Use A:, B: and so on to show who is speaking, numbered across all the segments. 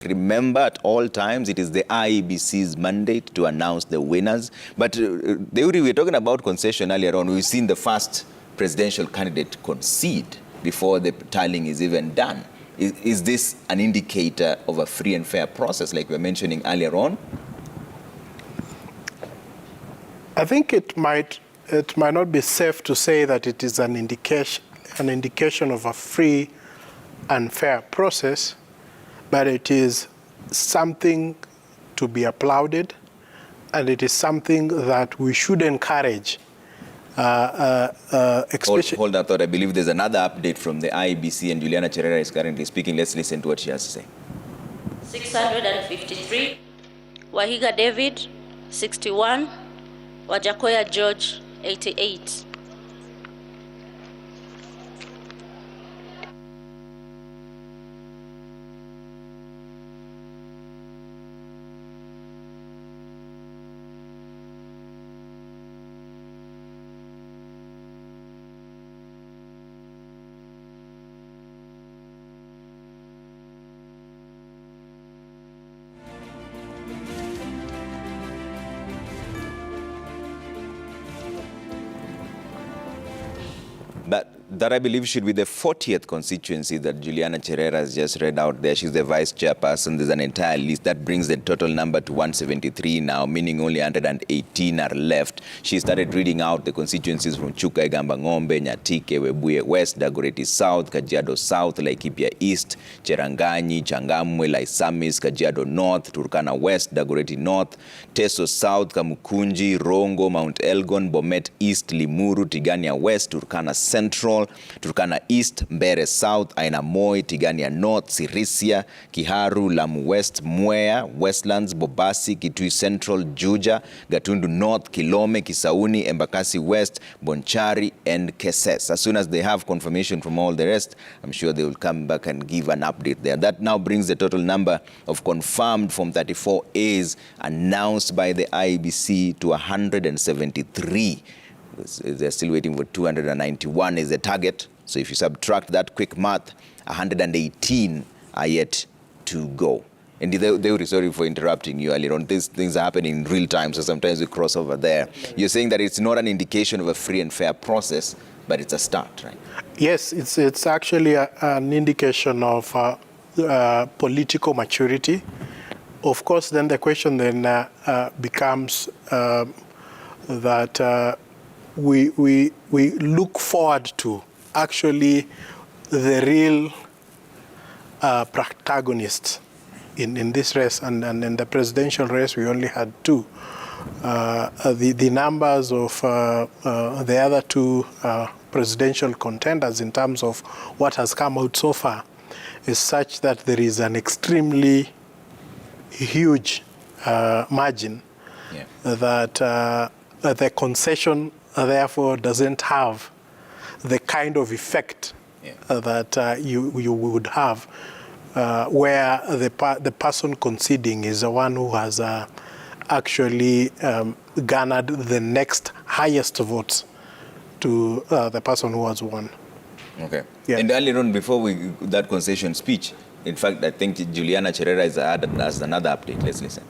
A: Remember, at all times, it is the IEBC's mandate to announce the winners. But we were talking about concession earlier on. We've seen the first presidential candidate concede before the tallying is even done. Is this an indicator of a free and fair process, like we were mentioning earlier on?
B: I think it might not be safe to say that it is an indication of a free and fair process, but it is something to be applauded, and it is something that we should encourage.
A: Hold that thought. I believe there's another update from the IEBC, and Juliana Cherera is currently speaking. Let's listen to what she has to say.
C: 653, Wahiga David, 61, Wajakoya George, 88.
A: But that, I believe, should be the 40th constituency that Juliana Cherera has just read out there. She's the vice chairperson. There's an entire list that brings the total number to 173 now, meaning only 118 are left. She started reading out the constituencies from Chuka, Igamba Ng'ombe, Nyatike, Webuye West, Dagoretti South, Kajiado South, Laikipia East, Cheranganyi, Changamwe, Laisamis, Kajiado North, Turkana West, Dagoretti North, Teso South, Kamukunji, Rongo, Mount Elgon, Bomet East, Limuru, Tigania West, Turkana Central, Turkana East, Mbere South, Aina Moi, Tigania North, Sirisia, Kiharu, Lamu West, Mwea, Westlands, Bobasi, Kitui Central, Juja, Gatundu North, Kilome, Kisauni, Embakasi West, Bonchari, and Keses. As soon as they have confirmation from all the rest, I'm sure they will come back and give an update there. That now brings the total number of confirmed Form 34As announced by the IEBC to 173. They're still waiting for 291 is the target. So if you subtract that quick math, 118 are yet to go. And they were sorry for interrupting you earlier on. These things are happening in real time, so sometimes we cross over there. You're saying that it's not an indication of a free and fair process, but it's a start, right?
B: Yes, it's actually an indication of political maturity. Of course, then the question then becomes that we look forward to actually the real protagonists in this race, and in the presidential race we only had two. The numbers of the other two presidential contenders in terms of what has come out so far is such that there is an extremely huge margin that the concession therefore doesn't have the kind of effect that you would have where the person conceding is the one who has actually garnered the next highest votes to the person who has won.
A: Okay. Yeah. And earlier on, before that concession speech, in fact, I think Juliana Cherera is added as another update. Let's listen.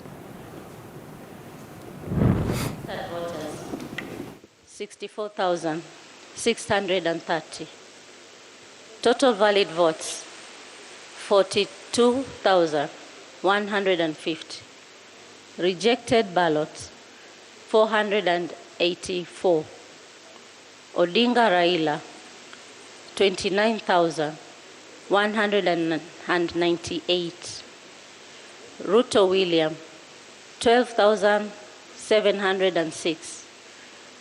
C: 64,630. Total valid votes, 42,150. Rejected ballots, 484. Odinga Raila, 29,198. Ruto William, 12,706.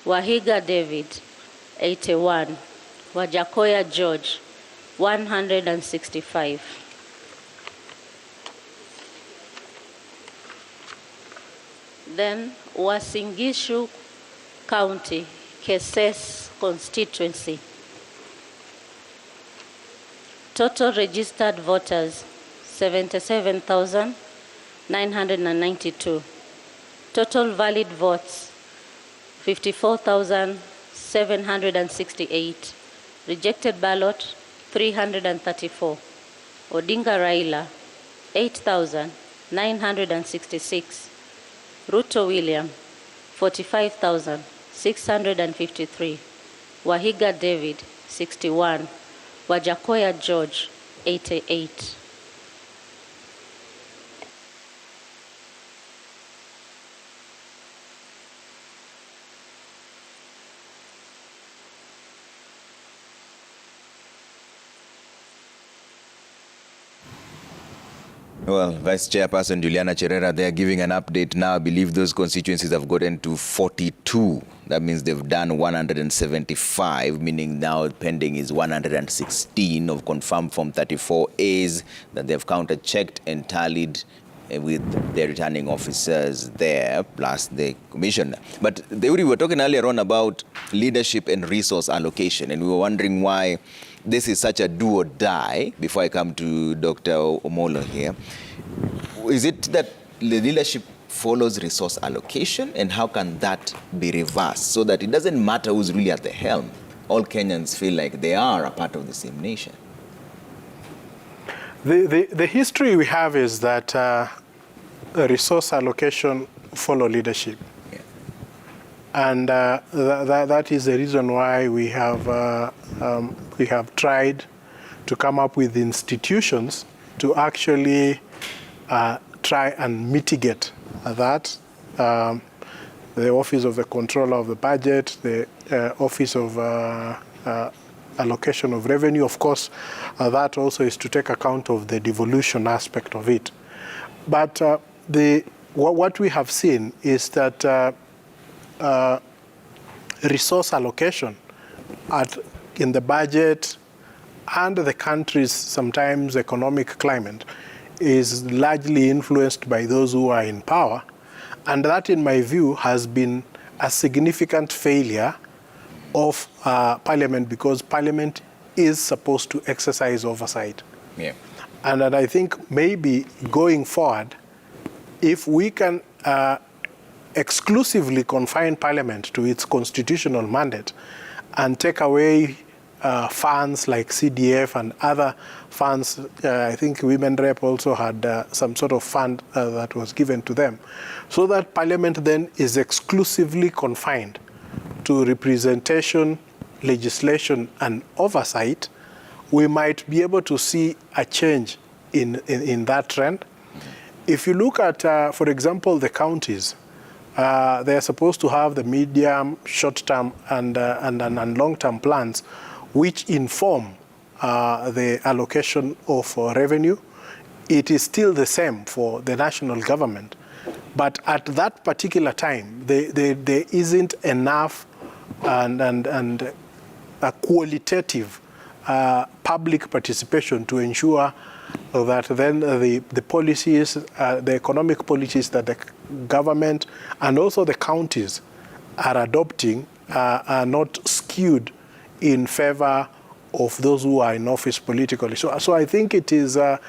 C: Wahiga David, 81. Wajakoya George, 165. Then Uasin Gishu County, Keses constituency. Total registered voters, 77,992. Total valid votes, 54,768. Rejected ballot, 334. Odinga Raila, 8,966. Ruto William, 45,653. Wahiga David, 61. Wajakoya George, 88.
A: Well, Vice Chairperson Juliana Cherera, they are giving an update now. I believe those constituencies have gotten to 42. That means they've done 175, meaning now pending is 116 of confirmed Form 34As that they've counter-checked and tallied with the returning officers there, plus the commissioner. But we were talking earlier on about leadership and resource allocation, and we were wondering why this is such a do or die. Before I come to Dr. Omolo here, is it that the leadership follows resource allocation, and how can that be reversed so that it doesn't matter who's really at the helm? All Kenyans feel like they are a part of the same nation.
B: The history we have is that resource allocation follow leadership.
A: Yeah.
B: And that is the reason why we have tried to come up with institutions to actually try and mitigate that. The Office of the Controller of the Budget, the Office of Allocation of Revenue, of course, that also is to take account of the devolution aspect of it. But what we have seen is that resource allocation in the budget and the country's sometimes economic climate is largely influenced by those who are in power. And that, in my view, has been a significant failure of Parliament, because Parliament is supposed to exercise oversight.
A: Yeah.
B: And I think maybe going forward, if we can exclusively confine Parliament to its constitutional mandate and take away funds like CDF and other funds, I think Women Rep also had some sort of fund that was given to them, so that Parliament then is exclusively confined to representation, legislation, and oversight, we might be able to see a change in that trend. If you look at, for example, the counties, they're supposed to have the medium, short-term, and long-term plans, which inform the allocation of revenue. It is still the same for the national government. But at that particular time, there isn't enough and a qualitative public participation to ensure that then the policies, the economic policies that the government and also the counties are adopting are not skewed in favor of those who are in office politically. So I think it is a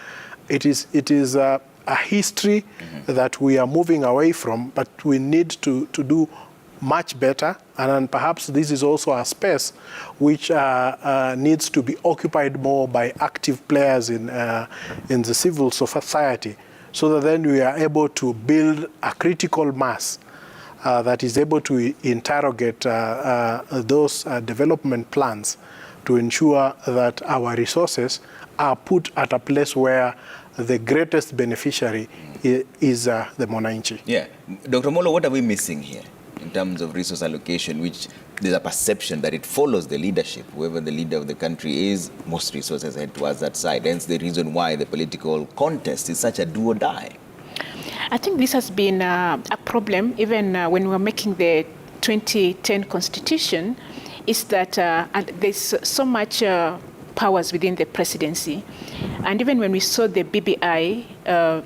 B: history that we are moving away from, but we need to do much better, and perhaps this is also a space which needs to be occupied more by active players in the civil society, so that then we are able to build a critical mass that is able to interrogate those development plans to ensure that our resources are put at a place where the greatest beneficiary is the Mwananchi.
A: Yeah. Dr. Molo, what are we missing here in terms of resource allocation, which there's a perception that it follows the leadership? Whoever the leader of the country is, most resources head towards that side. Hence the reason why the political contest is such a do or die.
D: I think this has been a problem even when we were making the 2010 constitution, is that there's so much powers within the presidency. And even when we saw the BBI,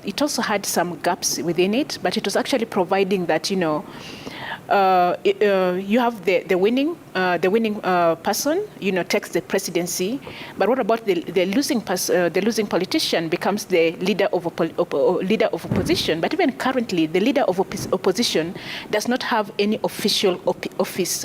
D: it also had some gaps within it, but it was actually providing that, you have the winning person, takes the presidency, but what about the losing politician becomes the leader of opposition? But even currently, the leader of opposition does not have any official office,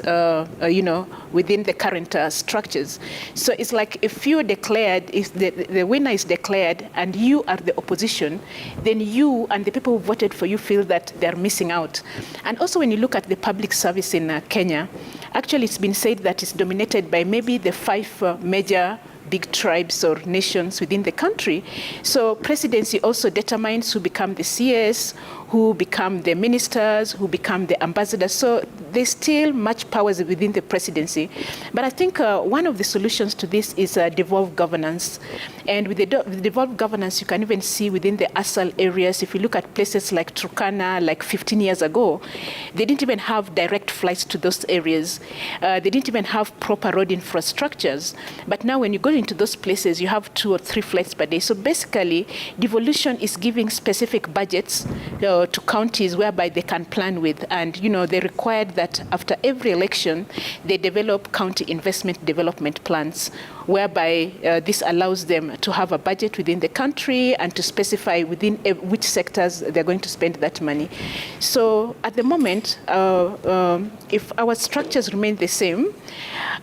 D: within the current structures. So it's like if you declared, if the winner is declared, and you are the opposition, then you and the people who voted for you feel that they're missing out. And also, when you look at the public service in Kenya, actually, it's been said that it's dominated by maybe the 5 major big tribes or nations within the country. So presidency also determines who become the CS, who become the ministers, who become the ambassadors. So there's still much powers within the presidency. But I think one of the solutions to this is devolved governance. And with the devolved governance, you can even see within the ASAL areas, if you look at places like Turkana, like 15 years ago, they didn't even have direct flights to those areas. They didn't even have proper road infrastructures. But now when you go into those places, you have 2 or 3 flights per day. So basically, devolution is giving specific budgets to counties whereby they can plan with. And, they required that after every election, they develop county investment development plans, whereby this allows them to have a budget within the country and to specify within which sectors they're going to spend that money. So at the moment, if our structures remain the same,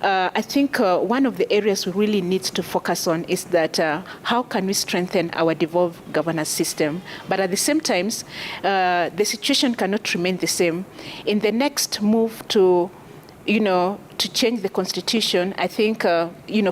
D: I think one of the areas we really need to focus on is that how can we strengthen our devolved governance system? But at the same time, the situation cannot remain the same. In the next move to to change the constitution, I think,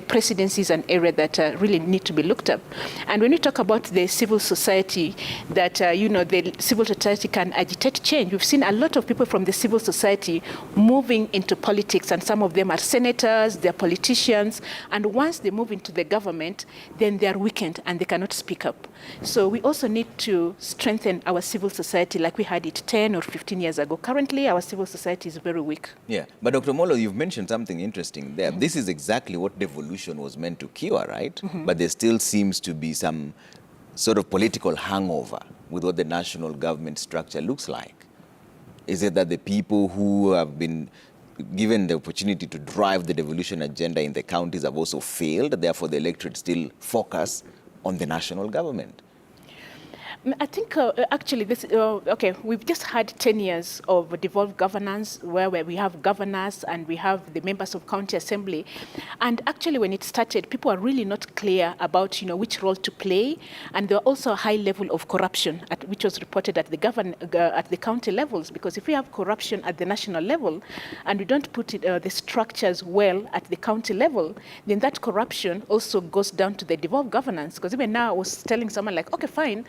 D: presidency is an area that really need to be looked at. And when we talk about the civil society, that, the civil society can agitate change, we've seen a lot of people from the civil society moving into politics, and some of them are senators, they're politicians, and once they move into the government, then they are weakened and they cannot speak up. So we also need to strengthen our civil society like we had it 10 or 15 years ago. Currently, our civil society is very weak.
A: Yeah, but Dr. Molo, you've mentioned something interesting there. This is exactly what devolution was meant to cure, right? But there still seems to be some sort of political hangover with what the national government structure looks like. Is it that the people who have been given the opportunity to drive the devolution agenda in the counties have also failed, therefore the electorate still focus on the national government?
D: I think actually this, we've just had 10 years of devolved governance where we have governors and we have the members of county assembly. And actually when it started, people are really not clear about, which role to play. And there are also a high level of corruption, which was reported at the county levels. Because if we have corruption at the national level and we don't put the structures well at the county level, then that corruption also goes down to the devolved governance. Because even now I was telling someone like, okay, fine,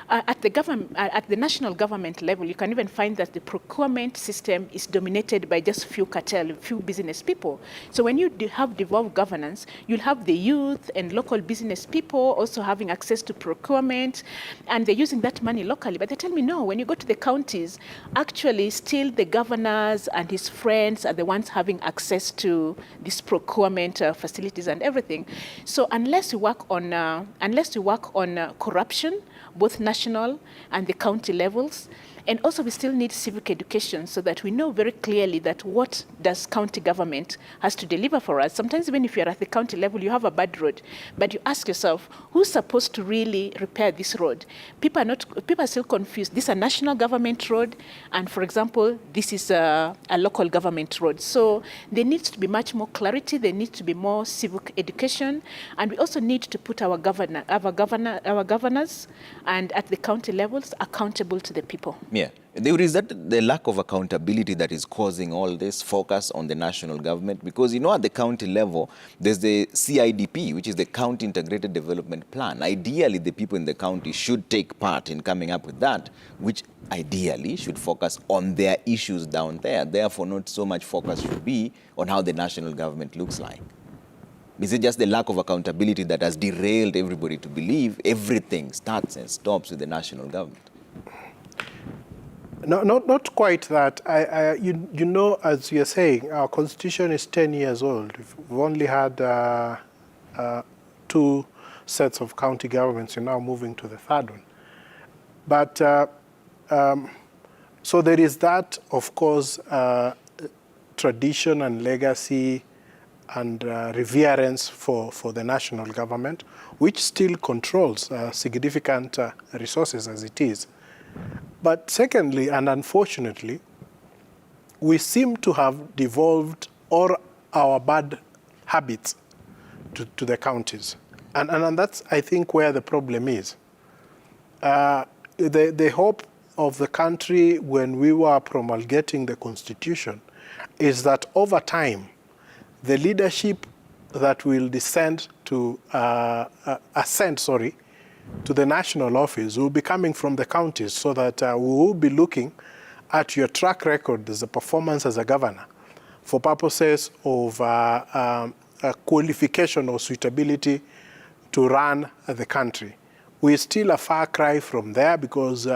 D: at the national government level, you can even find that the procurement system is dominated by just few business people. So when you have devolved governance, you'll have the youth and local business people also having access to procurement, and they're using that money locally. But they tell me, no, when you go to the counties, actually still the governors and his friends are the ones having access to this procurement facilities and everything. So unless you work on corruption, both national and the county levels. And also we still need civic education so that we know very clearly that what does county government has to deliver for us. Sometimes even if you're at the county level, you have a bad road, but you ask yourself, who's supposed to really repair this road? People are still confused. This is a national government road, and for example, this is a local government road. So there needs to be much more clarity. There needs to be more civic education, and we also need to put our governors and at the county levels accountable to the people.
A: Yeah. Is that the lack of accountability that is causing all this focus on the national government? Because, at the county level, there's the CIDP, which is the County Integrated Development Plan. Ideally, the people in the county should take part in coming up with that, which ideally should focus on their issues down there. Therefore, not so much focus should be on how the national government looks like. Is it just the lack of accountability that has derailed everybody to believe everything starts and stops with the national government?
B: No, not quite that. As you're saying, our constitution is 10 years old. We've only had 2 sets of county governments. You're now moving to the 3rd one. But so there is that, of course, tradition and legacy and reverence for the national government, which still controls significant resources as it is. But secondly, and unfortunately, we seem to have devolved all our bad habits to the counties. And that's, I think, where the problem is. The hope of the country when we were promulgating the Constitution is that over time, the leadership that will ascend to the national office will be coming from the counties, so that we will be looking at your track record as a performance as a governor for purposes of qualification or suitability to run the country. We're still a far cry from there, because we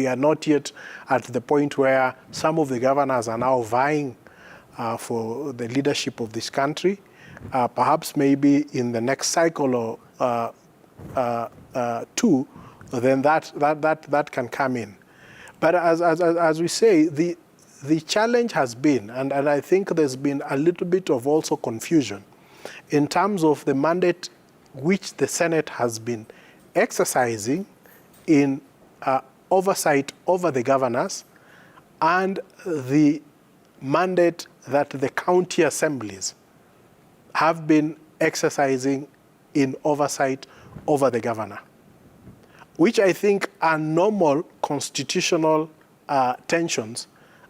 B: are not yet at the point where some of the governors are now vying for the leadership of this country. Perhaps maybe in the next cycle or two, then that can come in. But as we say, the challenge has been, and I think there's been a little bit of also confusion in terms of the mandate which the Senate has been exercising in oversight over the governors, and the mandate that the county assemblies have been exercising in oversight over the governor, which I think are normal constitutional tensions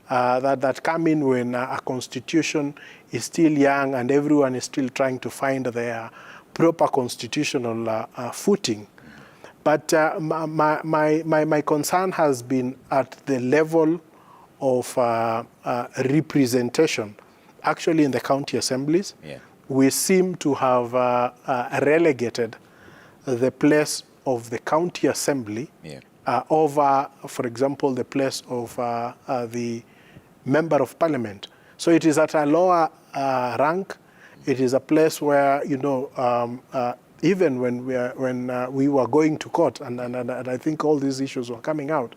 B: that come in when a constitution is still young and everyone is still trying to find their proper constitutional footing. But my concern has been at the level of representation, actually in the county assemblies.
A: Yeah.
B: We seem to have relegated the place of the county assembly over, for example, the place of the member of parliament. So it is at a lower rank. It is a place where, even when we were going to court, and I think all these issues were coming out,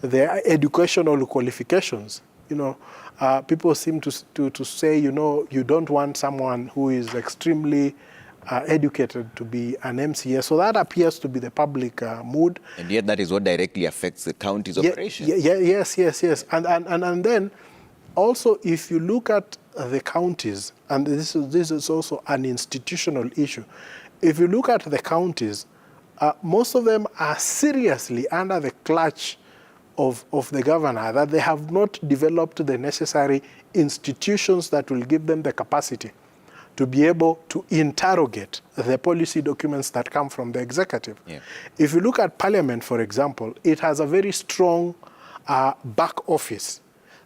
B: the educational qualifications, people seem to say, you don't want someone who is extremely educated to be an MCA. So that appears to be the public mood. And
A: yet that is what directly affects the county's operation.
B: Yes. And then also, if you look at the counties, and this is also an institutional issue, if you look at the counties, most of them are seriously under the clutch of the governor, that they have not developed the necessary institutions that will give them the capacity to be able to interrogate the policy documents that come from the executive. Yeah. If you look at Parliament, for example, it has a very strong back office.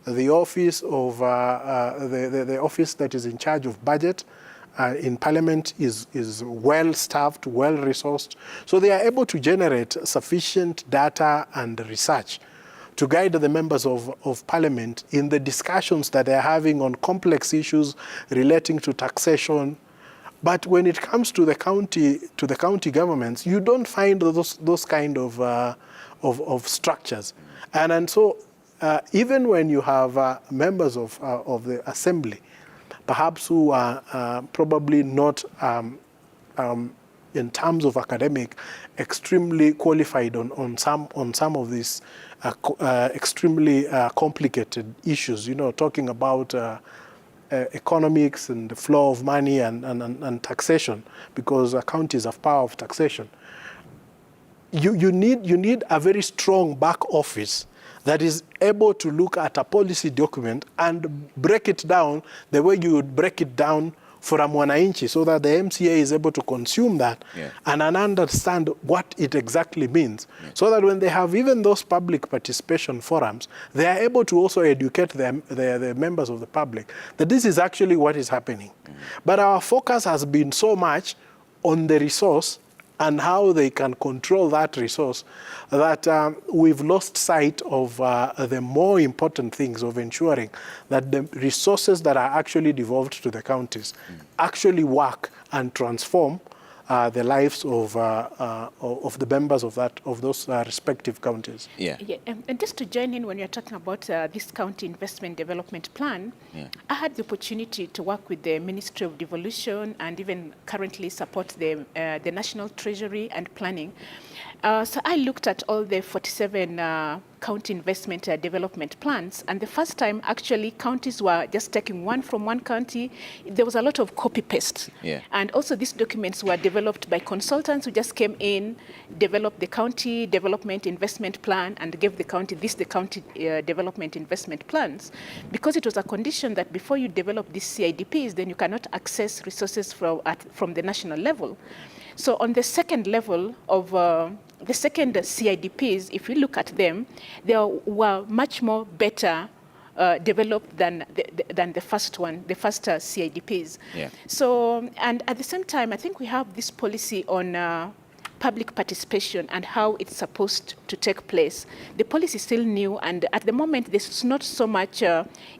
B: The office of the office that is in charge of budget in Parliament is well staffed, well resourced, so they are able to generate sufficient data and research to guide the members of Parliament in the discussions that they're having on complex issues relating to taxation. But when it comes to the county governments, you don't find those kind of structures, and so even when you have members of the assembly, perhaps who are probably not in terms of academic extremely qualified on some of these extremely complicated issues, talking about economics and the flow of money and taxation, because counties have power of taxation. You need a very strong back office that is able to look at a policy document and break it down the way you would break it down for a mwananchi, so that the MCA is able to consume that and understand what it exactly means, so that when they have even those public participation forums, they are able to also educate the members of the public that this is actually what is happening. But our focus has been so much on the resource and how they can control that resource that we've lost sight of the more important things of ensuring that the resources that are actually devolved to the counties actually work and transform the lives of the members of those respective counties.
D: Yeah, and just to join in when you're talking about this county investment development plan, I had the opportunity to work with the Ministry of Devolution and even currently support the National Treasury and Planning. So I looked at all the 47 county investment development plans, and the first time actually counties were just taking one from one county. There was a lot of copy-paste. And also these documents were developed by consultants who just came in, developed the county development investment plan and gave the county development investment plans, because it was a condition that before you develop these CIDPs, then you cannot access resources from the national level. So on the second level of the second CIDPs, if you look at them, they were much more better developed than the first one, the first CIDPs. So, and at the same time, I think we have this policy on public participation and how it's supposed to take place. The policy is still new, and at the moment, there's not so much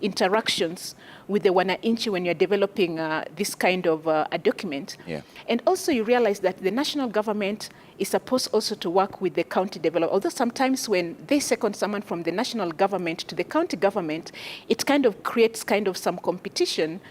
D: interactions with the wananchi when you're developing this kind of a document. And also you realize that the national government is supposed also to work with the county developer. Although sometimes when they second someone from the national government to the county government, it kind of creates kind of some competition.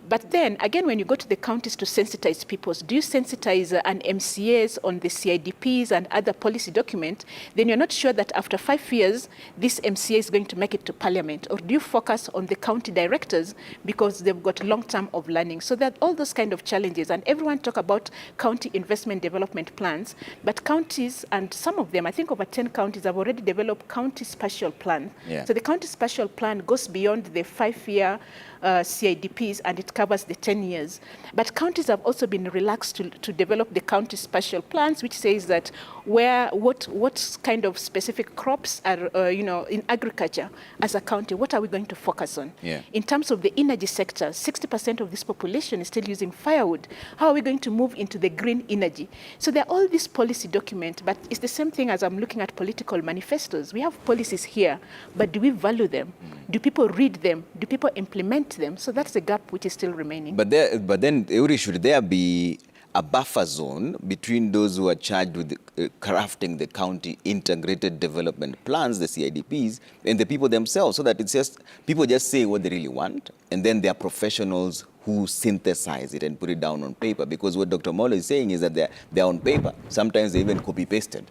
D: But then again, when you go to the counties to sensitize people, do you sensitize an MCAs on the CIDPs and other policy document? Then you're not sure that after 5 years, this MCA is going to make it to parliament. Or do you focus on the county directors because they've got long term of learning? So that all those kind of challenges, and everyone talk about county investment development plans, but counties, and some of them, I think over 10 counties have already developed county spatial plan. So the county spatial plan goes beyond the 5-year CIDPs, and it covers the 10 years. But counties have also been relaxed to develop the county spatial plans, which says that what kind of specific crops are, in agriculture as a county, what are we going to focus on? In terms of the energy sector, 60% of this population is still using firewood. How are we going to move into the green energy? So there are all these policy documents, but it's the same thing as I'm looking at political manifestos. We have policies here, but do we value them? Do people read them? Do people implement them? So that's the gap which is still remaining.
A: But then, Euri, should there be a buffer zone between those who are charged with crafting the county integrated development plans, the CIDPs, and the people themselves, so that it's just people just say what they really want, and then there are professionals who synthesize it and put it down on paper? Because what Dr. Molo is saying is that they're on paper. Sometimes they even copy-pasted.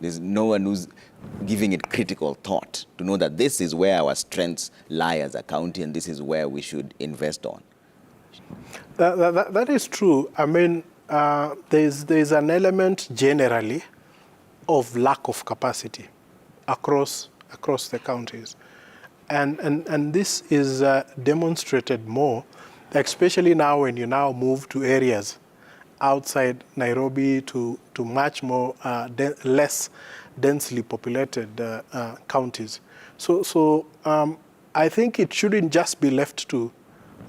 A: There's no one who's giving it critical thought to know that this is where our strengths lie as a county and this is where we should invest on.
B: That is true. I mean, there's an element generally of lack of capacity across the counties. And this is demonstrated more, especially now when you now move to areas outside Nairobi to much more less densely populated counties. So I think it shouldn't just be left to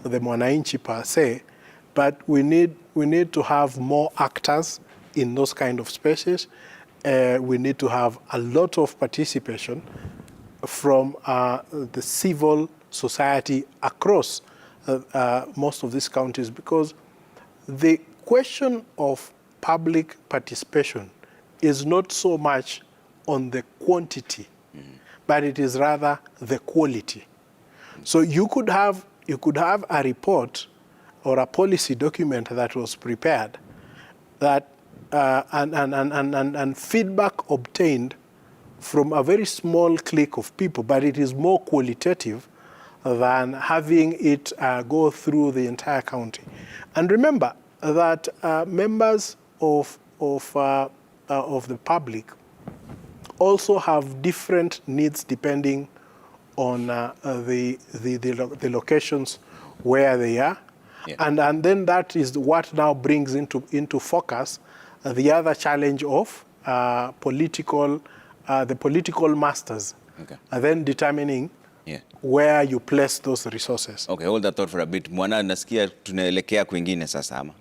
B: the mwananchi per se, but we need to have more actors in those kind of spaces. We need to have a lot of participation from the civil society across most of these counties, because the question of public participation is not so much on the quantity, but it is rather the quality. So you could have a report or a policy document that was prepared that and feedback obtained from a very small clique of people, but it is more qualitative than having it go through the entire county. And remember that members of the public also have different needs depending on the locations where they are. And then that is what now brings into focus the other challenge of the political masters, and then determining where you place those resources.
A: Okay, hold that thought for a bit. Mwana, nasikia tunaelekea kwingine sasa ama?